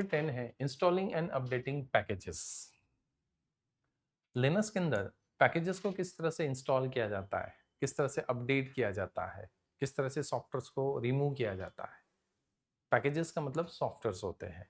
10 है installing and updating packages. Linux के अंदर पैकेजेस को किस तरह से इंस्टॉल किया जाता है, किस तरह से अपडेट किया जाता है, किस तरह से सॉफ्टवेयर्स को रिमूव किया जाता है। पैकेजेस का मतलब सॉफ्टवेयर्स होते हैं।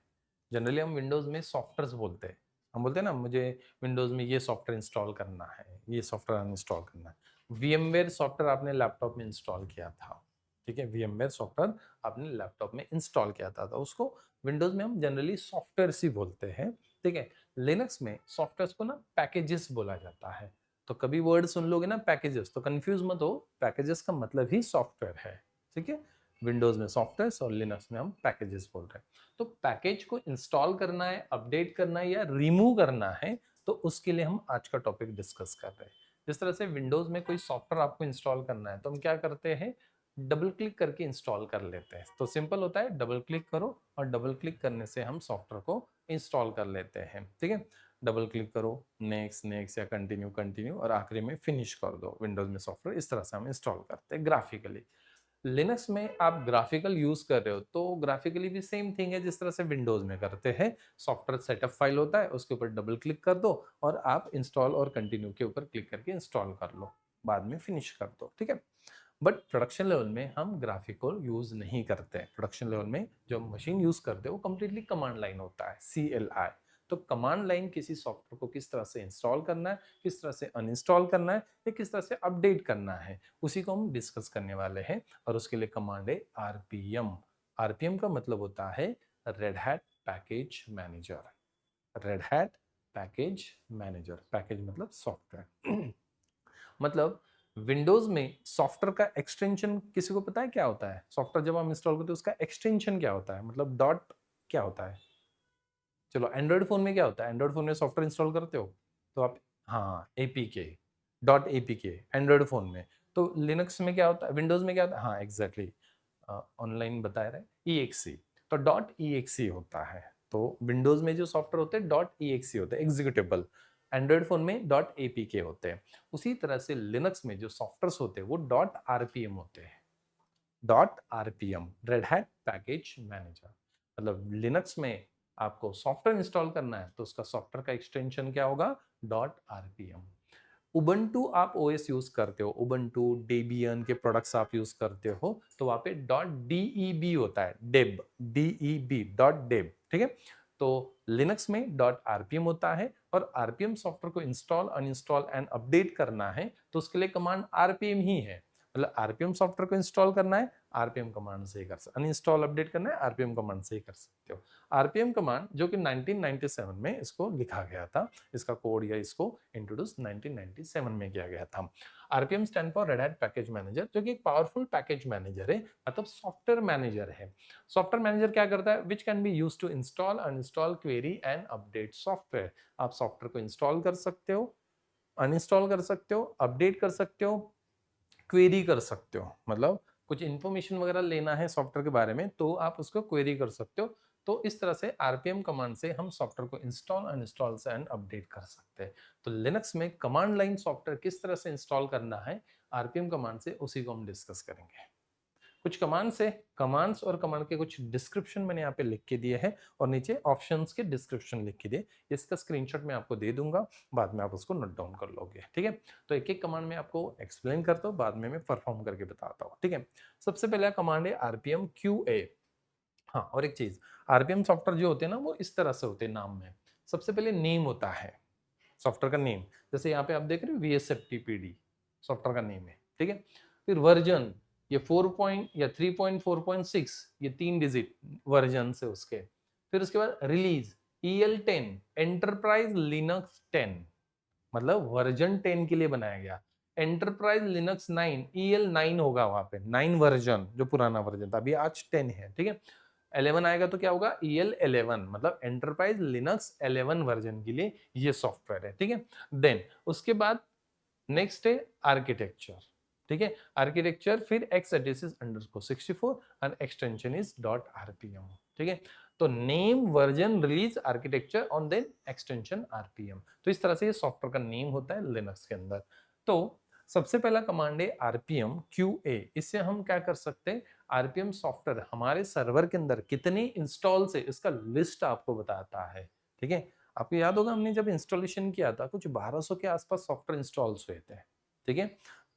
जनरली हम विंडोज़ में सॉफ्टवेयर्स बोलते हैं। हम बोलते हैं ना, मुझे विंडोज़ में ये सॉफ्टवेयर इंस्टॉल करना है, ये सॉफ्टवेयर अनइंस्टॉल करना है। वीएमवेयर सॉफ्टवेयर आपने लैपटॉप में इंस्टॉल किया था, ठीक है? वीएमवेयर सॉफ्टवेयर आपने लैपटॉप में इंस्टॉल किया था, तो उसको विंडोज़ में हम जनरली सॉफ्टवेयर्स ही बोलते हैं, ठीक है? लिनक्स में सॉफ्टवेयर्स को ना पैकेजेस बोला जाता है। तो कभी वर्ड सुन लोगे ना पैकेजेस, तो कंफ्यूज मत हो, पैकेजेस का मतलब ही सॉफ्टवेयर है, ठीक है? विंडोज में सॉफ्टवेयर और लिनक्स में हम पैकेजेस बोल रहे हैं। तो पैकेज को इंस्टॉल करना है, अपडेट करना है या रिमूव करना है, तो उसके लिए हम आज का टॉपिक डिस्कस कर रहे हैं। जिस तरह से विंडोज में कोई सॉफ्टवेयर आपको इंस्टॉल करना है, तो हम क्या करते हैं, डबल क्लिक करके इंस्टॉल कर लेते हैं। तो सिंपल होता है, डबल क्लिक करो और डबल क्लिक करने से हम सॉफ्टवेयर को इंस्टॉल कर लेते हैं, ठीक है? डबल क्लिक करो, नेक्स्ट नेक्स्ट या कंटिन्यू कंटिन्यू और आखिरी में फिनिश कर दो। विंडोज में सॉफ्टवेयर इस तरह से हम इंस्टॉल करते हैं ग्राफिकली। लिनक्स में आप ग्राफिकल यूज कर रहे हो, तो ग्राफिकली भी सेम थिंग है जिस तरह से विंडोज में करते हैं। सॉफ्टवेयर सेटअप फाइल होता है, उसके ऊपर डबल क्लिक कर दो और आप इंस्टॉल और कंटिन्यू के ऊपर क्लिक करके इंस्टॉल कर लो, बाद में फिनिश कर दो, ठीक है? बट प्रोडक्शन लेवल में हम ग्राफिकल यूज नहीं करते हैं। प्रोडक्शन लेवल में जो मशीन यूज करते हैं वो कम्प्लीटली कमांड लाइन होता है, CLI। तो कमांड लाइन किसी सॉफ्टवेयर को किस तरह से इंस्टॉल करना है, किस तरह से अनइंस्टॉल करना है या किस तरह से अपडेट करना है, उसी को हम डिस्कस करने वाले हैं। और उसके लिए कमांड है RPM। RPM का मतलब होता है red hat package manager. Red hat package manager, package मतलब सॉफ्टवेयर। मतलब विंडोज में सॉफ्टवेयर का एक्सटेंशन किसी को पता है क्या होता है? सॉफ्टवेयर जब हम इंस्टॉल करते हैं उसका एक्सटेंशन क्या होता है, मतलब डॉट क्या होता है? चलो, एंड्रॉइड फोन में क्या होता है? एंड्रॉइड फोन में सॉफ्टवेयर इंस्टॉल करते हो तो आप, हाँ, APK, dot APK Android phone में। तो लिनक्स में क्या होता है, विंडोज में क्या होता है? हाँ, एग्जैक्टली, ऑनलाइन बता रहे हैं, EXE। तो डॉट EXE होता है। तो विंडोज में जो सॉफ्टवेयर होते हैं डॉट EXE होते हैं, एग्जीक्यूटेबल। एंड्रॉइड फोन में डॉट APK होते हैं। उसी तरह से लिनक्स में जो सॉफ्टवेयर होते हैं वो डॉट RPM होते हैं। Dot RPM, red hat package manager. मतलब लिनक्स में आपको सॉफ्टवेयर इंस्टॉल करना है तो उसका सॉफ्टवेयर का एक्सटेंशन क्या होगा? Dot RPM। उबंटू आप ओएस यूज करते हो, उबंटू, डेबियन के प्रोडक्ट्स आप यूज करते हो, तो वहां पे डॉट DEB होता है, डेब, DEB, डॉट डेब, ठीक है? तो लिनक्स में डॉट RPM होता है और RPM सॉफ्टवेयर को इंस्टॉल, अनइंस्टॉल एंड अपडेट करना है तो उसके लिए कमांड RPM ही है। मतलब RPM सॉफ्टवेयर को इंस्टॉल करना है, RPM कमांड से ही कर सकते, अनइंस्टॉल अपडेट करना है, RPM कमांड से ही कर सकते हो। RPM कमांड जो कि 1997 में इसको लिखा गया था, इसका कोड या इसको इंट्रोड्यूस 1997 में किया गया था। RPM stand for red hat package manager, जो कि एक पावरफुल पैकेज मैनेजर है, मतलब सॉफ्टवेयर मैनेजर है। सॉफ्टवेयर मैनेजर क्या करता है? Which can be use to install, uninstall, query and update software. आप सॉफ्टवेयर को इंस्टॉल कर सकते हो, अनइंस्टॉल कर सकते हो, अपडेट कर सकते हो, क्वेरी कर सकते हो। मतलब कुछ इन्फॉर्मेशन वगैरह लेना है सॉफ्टवेयर के बारे में तो आप उसको क्वेरी कर सकते हो। तो इस तरह से RPM कमांड से हम सॉफ्टवेयर को इंस्टॉल, अनइंस्टॉल से एंड अपडेट कर सकते हैं। तो लिनक्स में कमांड लाइन सॉफ्टवेयर किस तरह से इंस्टॉल करना है RPM कमांड से, उसी को हम डिस्कस करेंगे। कुछ कमांड्स है, कमांड्स और कमांड के कुछ डिस्क्रिप्शन मैंने यहाँ पे लिख के दिए हैं और नीचे ऑप्शंस के डिस्क्रिप्शन लिख के दिए। इसका स्क्रीनशॉट मैं आपको दे दूंगा, बाद में आप उसको नोट डाउन कर लोगे, ठीक है? तो एक एक कमांड में आपको एक्सप्लेन करता हूँ, बाद में मैं परफॉर्म करके बताता हूँ, ठीक है? सबसे पहला कमांड है RPM QA। हाँ, और एक चीज, RPM सॉफ्टवेयर जो होते हैं ना वो इस तरह से होते हैं नाम में। सबसे पहले नेम होता है, सॉफ्टवेयर का नेम। जैसे यहाँ पे आप देख रहे हो VSFTPD सॉफ्टवेयर का नेम है, ठीक है? फिर वर्जन, ये 4 पॉइंट या 3.4.6, ये 3 डिजिट वर्जन से उसके। फिर उसके बाद रिलीज EL10, एंटरप्राइज लिनक्स 10, मतलब वर्जन 10 के लिए बनाया गया। एंटरप्राइज लिनक्स 9, EL9 होगा वहां पे, 9 वर्जन जो पुराना वर्जन था, अभी आज 10 है, ठीक है? 11 आएगा तो क्या होगा? EL11, मतलब एंटरप्राइज लिनक्स 11 वर्जन के लिए ये सॉफ्टवेयर है, ठीक है? देन उसके बाद नेक्स्ट है आर्किटेक्चर, ठीक है? आर्किटेक्चर फिर x86_64 और एक्सटेंशन इज डॉट RPM, ठीक है? तो नेम, वर्जन, रिलीज, आर्किटेक्चर और देन एक्सटेंशन RPM। तो इस तरह से ये सॉफ्टवेयर का नेम होता है लिनक्स के अंदर। तो सबसे पहला कमांड है आरपीएम क्यूए। इससे हम क्या कर सकते हैं, आरपीएम सॉफ्टवेयर हमारे सर्वर के अंदर कितने इंस्टॉल से इसका लिस्ट आपको बताता है। ठीक है, आपको याद होगा हमने जब इंस्टॉलेशन किया था कुछ 1200 के आसपास सॉफ्टवेयर इंस्टॉल्स हुए थे। ठीक है,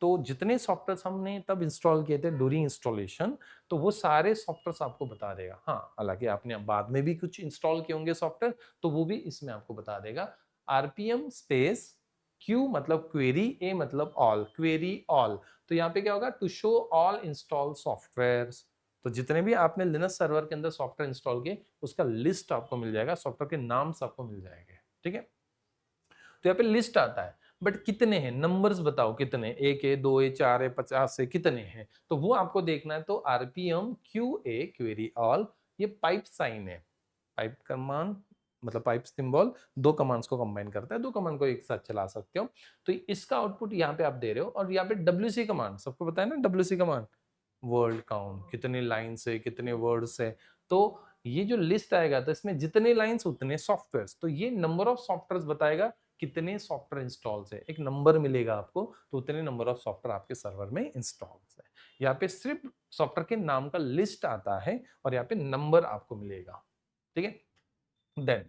तो जितने सॉफ्टवेयर हमने तब इंस्टॉल किए थे ड्यूरिंग इंस्टॉलेशन, तो वो सारे सॉफ्टवेयर आपको बता देगा। हाँ, हालांकि आपने बाद में भी कुछ इंस्टॉल किए होंगे सॉफ्टवेयर, तो वो भी इसमें आपको बता देगा। आरपीएम स्पेस क्यू मतलब क्वेरी, ए मतलब ऑल, क्वेरी ऑल। तो यहाँ पे क्या होगा, to show all install software. तो जितने भी आपने लिनक्स सर्वर के अंदर सॉफ्टवेयर इंस्टॉल किए उसका लिस्ट आपको मिल जाएगा, सॉफ्टवेयर के नाम से आपको मिल जाएंगे। ठीक है, तो यहाँ पे लिस्ट आता है, बट कितने हैं, नंबर्स बताओ कितने, एक है, दो है, चार है, 50 है, कितने हैं, तो वो आपको देखना है। तो RPM Q A query all, ये पाइप साइन है, पाइप कमांड मतलब पाइप सिंबल दो कमांड्स को कंबाइन करता है, दो कमांड को एक साथ चला सकते हो। तो इसका आउटपुट यहाँ पे आप दे रहे हो, और यहाँ पे डब्ल्यूसी कमांड सबको पता है ना, डब्ल्यूसी कमांड वर्ड काउंट, कितने लाइन से कितने वर्ड से। तो ये जो लिस्ट आएगा तो इसमें जितने लाइंस उतने सॉफ्टवेयर, तो ये नंबर ऑफ सॉफ्टवेयर बताएगा कितने सॉफ्टवेयर इंस्टॉल है, एक नंबर मिलेगा आपको, तो उतने नंबर ऑफ सॉफ्टवेयर आपके सर्वर में इंस्टॉल है। यहाँ पे सिर्फ सॉफ्टवेयर के नाम का लिस्ट आता है और यहाँ पे नंबर आपको मिलेगा। ठीक है, देन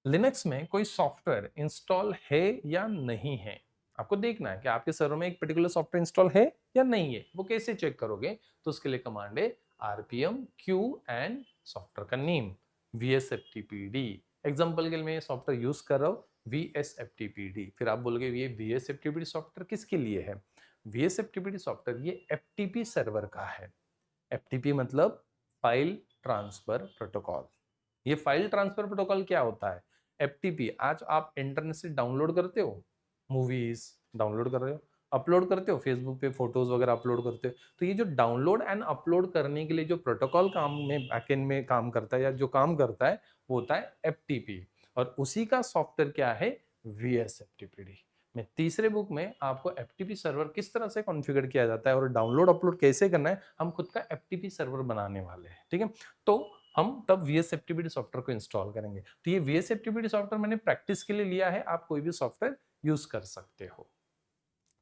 लिनक्स में कोई सॉफ्टवेयर इंस्टॉल है या नहीं है, आपको देखना है कि आपके सर्वर में एक पर्टिकुलर सॉफ्टवेयर इंस्टॉल है या नहीं है। वो कैसे चेक करोगे, तो उसके लिए कमांड है आरपीएम क्यू एंड सॉफ्टवेयर का नेम VSFTPD। एग्जांपल के लिए मैं सॉफ्टवेयर यूज कर रहा हूँ VSFTPD, फिर आप बोलोगे ये VSFTPD सॉफ्टवेयर किसके लिए है। VSFTPD सॉफ्टवेयर ये FTP सर्वर का है। FTP मतलब फाइल ट्रांसफर प्रोटोकॉल। ये फाइल ट्रांसफर प्रोटोकॉल क्या होता है, एफटीपी। आज आप इंटरनेट से डाउनलोड करते हो, मूवीज डाउनलोड कर रहे हो, अपलोड करते हो फेसबुक पे, फोटोज वगैरह अपलोड करते हो, तो ये जो डाउनलोड एंड अपलोड करने के लिए जो प्रोटोकॉल काम में बैकएंड में काम करता है या जो काम करता है वो होता है एफटीपी, और उसी का सॉफ्टवेयर क्या है, VSFTPD। मैं तीसरे बुक में आपको एफटीपी सर्वर किस तरह से कॉन्फ़िगर किया जाता है और डाउनलोड अपलोड कैसे करना है, हम खुद का एफटीपी सर्वर बनाने वाले हैं। ठीक है, तो हम तब VSFTPD सॉफ्टवेयर को इंस्टॉल करेंगे। तो ये VSFTPD सॉफ्टवेयर मैंने प्रैक्टिस के लिए लिया है, आप कोई भी सॉफ्टवेयर यूज कर सकते हो।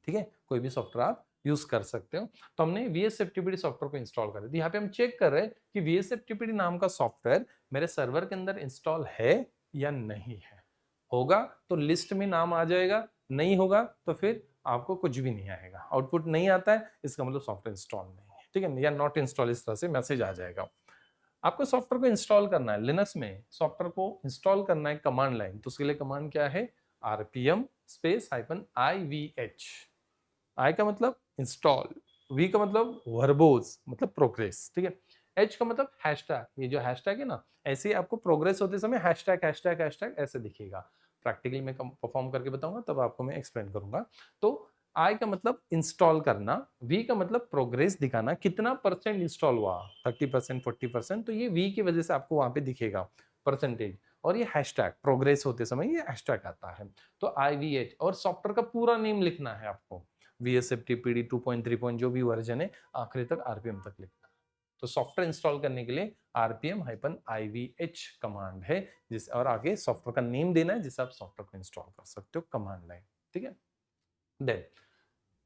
ठीक है, कोई भी सॉफ्टवेयर आप यूज कर सकते हो। तो हमने VSFTPD सॉफ्टवेयर को इंस्टॉल कर दिया। यहाँ पे हम चेक कर रहे हैं कि VSFTPD नाम का सॉफ्टवेयर मेरे सर्वर के अंदर इंस्टॉल है या नहीं है। होगा तो लिस्ट में नाम आ जाएगा, नहीं होगा तो फिर आपको कुछ भी नहीं आएगा, आउटपुट नहीं आता है, इसका मतलब सॉफ्टवेयर इंस्टॉल नहीं है। ठीक है, या नॉट इंस्टॉल, इस तरह से मैसेज आ जाएगा। आपको सॉफ्टवेयर को इंस्टॉल करना है, लिनक्स में सॉफ्टवेयर को इंस्टॉल करना है कमांड लाइन, तो उसके लिए कमांड क्या है, आरपीएम स्पेस -IVH। आई का मतलब इंस्टॉल, वी का मतलब वर्बोज मतलब प्रोग्रेस। ठीक है, एच का मतलब हैशटैग, ये जो हैशटैग है ना, ऐसे ही आपको प्रोग्रेस होते समय हैशटैग हैशटैग हैशटैग ऐसे दिखेगा। प्रैक्टिकली मैं परफॉर्म करके बताऊंगा तब आपको मैं एक्सप्लेन करूंगा। तो आई का मतलब इंस्टॉल करना, वी का मतलब प्रोग्रेस दिखाना, कितना परसेंट इंस्टॉल हुआ, 30%, 40%, तो ये वी की वजह से आपको वहां पे दिखेगा परसेंटेज। और ये हैशटैग प्रोग्रेस होते समय ये हैशटैग आता है। तो IVH, और सॉफ्टवेयर का पूरा नेम लिखना है आपको, VSFTPD 2.3 जो भी वर्जन है आखिरी तक आरपीएम तक लिखना है। तो सॉफ्टवेयर इंस्टॉल करने के लिए RPM-IVH कमांड है, जिस और आगे सॉफ्टवेयर का नेम देना है जिससे आप सॉफ्टवेयर को इंस्टॉल कर सकते हो, कमांड लाइन। ठीक है, देन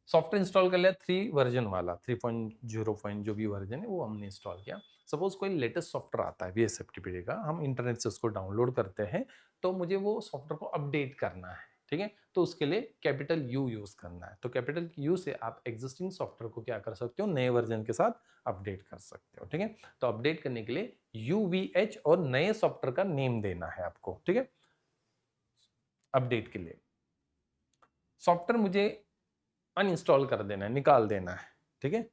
सॉफ्टवेयर इंस्टॉल कर लिया 3 वर्जन वाला, 3.0 जो भी वर्जन है वो हमने इंस्टॉल किया। सपोज कोई लेटेस्ट सॉफ्टवेयर आता है VSFTPD का, हम इंटरनेट से उसको डाउनलोड करते हैं, तो मुझे वो सॉफ्टवेयर को अपडेट करना है। ठीक है, तो उसके लिए कैपिटल U यूज करना है। तो कैपिटल U से आप एग्जिस्टिंग सॉफ्टवेयर को क्या कर सकते हो, नए वर्जन के साथ अपडेट कर सकते हो। ठीक है, तो अपडेट करने के लिए UVH और नए सॉफ्टवेयर का नेम देना है आपको। ठीक है, अपडेट के लिए सॉफ्टवेयर मुझे अनइंस्टॉल कर देना है, निकाल देना है। ठीक है,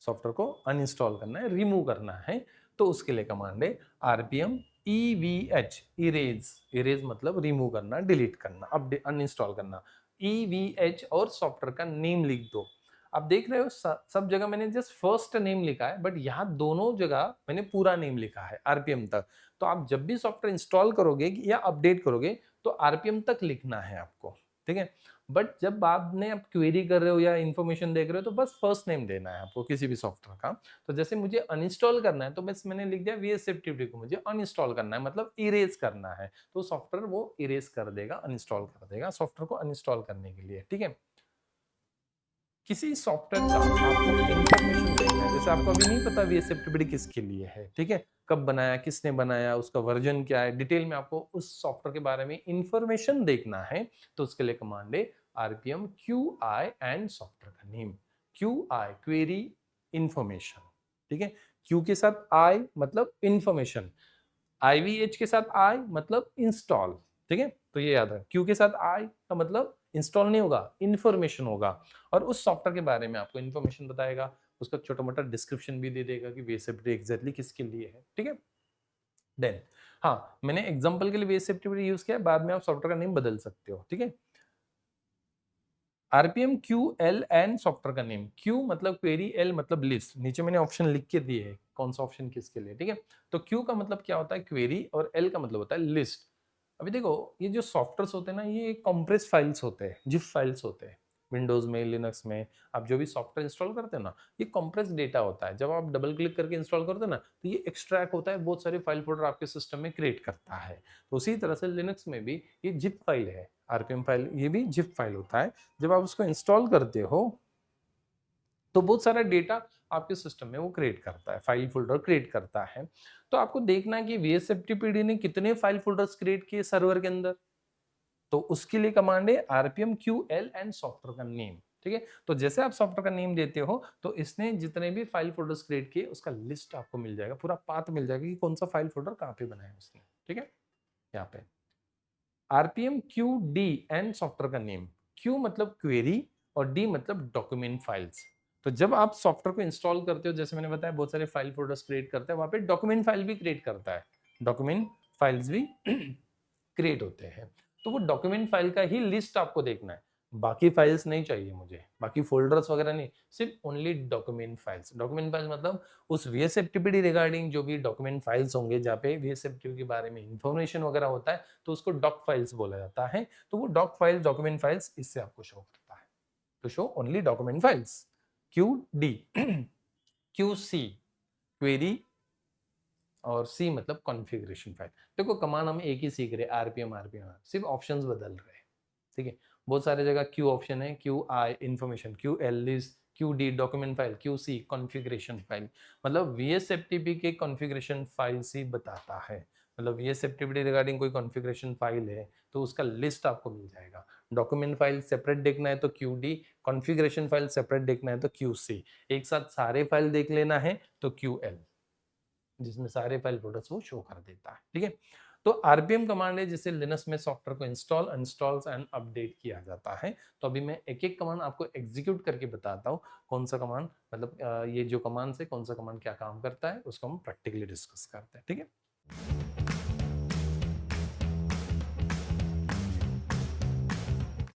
सॉफ्टवेयर को अनइंस्टॉल करना है, रिमूव करना है, तो उसके लिए कमांड है आरपीएम EVH, इरेज। इरेज मतलब रिमूव करना, डिलीट करना, अपडेट, अनइंस्टॉल करना। EVH और सॉफ्टवेयर का नेम लिख दो। आप देख रहे हो सब जगह मैंने जस्ट फर्स्ट नेम लिखा है, बट यहाँ दोनों जगह मैंने पूरा नेम लिखा है आरपीएम तक। तो आप जब भी सॉफ्टवेयर इंस्टॉल करोगे या अपडेट करोगे तो आरपीएम तक लिखना है आपको। ठीक है, बट जब बाद में आप क्वेरी कर रहे हो या इन्फॉर्मेशन देख रहे हो तो बस फर्स्ट नेम देना है आपको किसी भी सॉफ्टवेयर का। तो जैसे मुझे अनइंस्टॉल करना है तो बस मैंने लिख दिया VSFTPD को मुझे अनइंस्टॉल करना है, मतलब इरेज करना है, तो सॉफ्टवेयर वो इरेज कर देगा, अनइंस्टॉल कर देगा सॉफ्टवेयर को अनइंस्टॉल करने के लिए। ठीक है, किसी सॉफ्टवेयर का आपको इन्फॉर्मेशन देखना है, जैसे आपको अभी नहीं पता वीएसएफटीपीडी किसके लिए है, ठीक है, कब बनाया, किसने बनाया, उसका वर्जन क्या है, डिटेल में आपको उस सॉफ्टवेयर के बारे में इंफॉर्मेशन देखना है, तो उसके लिए कमांड है RPM Q I and software का name. Q I query information, ठीक है, क्यू के साथ आई मतलब इंफॉर्मेशन, आईवीएच के साथ आई मतलब इंस्टॉल, ठीक है, तो ये याद है, क्यू के साथ आई का मतलब इंस्टॉल नहीं होगा, इंफॉर्मेशन होगा, और उस सॉफ्टवेयर के बारे में आपको इंफॉर्मेशन बताएगा, उसका छोटा मोटा डिस्क्रिप्शन भी दे देगा कि वीएसएफटी एग्जैक्टली किसके लिए है, ठीक है। देन हाँ, मैंने एग्जांपल के लिए वीएसएफटी यूज किया, बाद में आप सॉफ्टवेयर का नेम बदल सकते हो, ठीक है। RPM Q L and software का नेम, क्यू मतलब क्वेरी, एल मतलब लिस्ट, नीचे मैंने ऑप्शन लिख के दिए है कौन सा ऑप्शन किसके लिए, ठीक है। तो क्यू का मतलब क्या होता है क्वेरी, और एल का मतलब होता है लिस्ट। अभी देखो, ये जो सॉफ्टवेयर होते हैं ना, ये कंप्रेस फाइल्स होते हैं, जिप फाइल्स होते हैं। विंडोज में, लिनक्स में आप जो भी सॉफ्टवेयर इंस्टॉल करते हैं ना, ये कंप्रेस डेटा होता है, जब आप डबल क्लिक करके इंस्टॉल करते हैं ना, तो ये एक्सट्रैक्ट होता है, बहुत सारे फाइल फोल्डर आपके सिस्टम में क्रिएट करता है। तो उसी तरह से लिनक्स में भी ये जिप फाइल है, आरपीएम फाइल, ये भी जिप फाइल होता है। जब आप उसको इंस्टॉल करते हो तो बहुत सारा डेटा आपके सिस्टम में वो क्रिएट करता है, फाइल फोल्डर क्रिएट करता है। तो आपको देखना है कि वीएसएफटीपीडी ने कितने फाइल फोल्डर्स क्रिएट किए सर्वर के अंदर, तो उसके लिए कमांड है RPM Q L and software का नेम, ठीक है। तो जैसे आप सॉफ्टवेयर का नेम देते हो, तो इसने जितने भी फाइल फोल्डर्स क्रिएट किए उसका लिस्ट आपको मिल जाएगा, पूरा पाथ मिल जाएगा कि कौन सा फाइल फोल्डर कहाँ पे बनाया उसने, ठीक है। यहाँ पे RPM Q D and software का नेम, क्यू मतलब क्वेरी और डी मतलब डॉक्यूमेंट फाइल्स। तो जब आप सॉफ्टवेयर को इंस्टॉल करते हो, जैसे मैंने बताया बहुत सारे फाइल फोल्डर्स क्रिएट करता है, वहां पे डॉक्यूमेंट फाइल भी क्रिएट करता है, डॉक्यूमेंट फाइल्स भी क्रिएट होते हैं। तो वो डॉक्यूमेंट फाइल का ही लिस्ट आपको देखना है, बाकी फाइल्स नहीं चाहिए मुझे, बाकी फोल्डर्स वगैरह नहीं, सिर्फ only document files. Document files मतलब उस वीएसएफटीपीडी रिगार्डिंग जो भी डॉक्यूमेंट फाइल्स होंगे, जहाँ पे वीएसएफटीपीडी के बारे में इंफॉर्मेशन वगैरह होता है, तो उसको डॉक फाइल्स बोला जाता है। तो वो डॉक फाइल्स, डॉक्यूमेंट फाइल्स इससे आपको शो करता है, तो show only document files. Q D Q C query, और सी मतलब कॉन्फ़िगरेशन फाइल। देखो कमांड हम एक ही सीख रहे हैं, आरपीएम आरपीएम, सिर्फ ऑप्शंस बदल रहे हैं, ठीक है। बहुत सारे जगह क्यू ऑप्शन है, Q I information, Q L list, Q D document file, Q C configuration file. मतलब वीएसएफटीपी के कॉन्फ़िगरेशन फाइल्स ही बताता है, मतलब वीएसएफटीपी रिगार्डिंग कोई कॉन्फ़िगरेशन फाइल है तो उसका लिस्ट आपको मिल जाएगा। डॉक्यूमेंट फाइल सेपरेट देखना है तो Q D, configuration file separate देखना है तो क्यू सी, एक साथ सारे फाइल देख लेना है तो क्यू एल, जिसमें सारे फाइल फोल्डर्स वो शो कर देता है, ठीक है। तो आरपीएम कमांड है जिससे लिनक्स में सॉफ्टवेयर को इंस्टॉल, इंस्टॉल्स एंड अपडेट किया जाता है। तो अभी मैं एक एक कमांड आपको एग्जीक्यूट करके बताता हूँ, कौन सा कमांड मतलब ये जो कमांड से कौन सा कमांड क्या काम करता है, उसको हम प्रैक्टिकली डिस्कस करते हैं, ठीक है।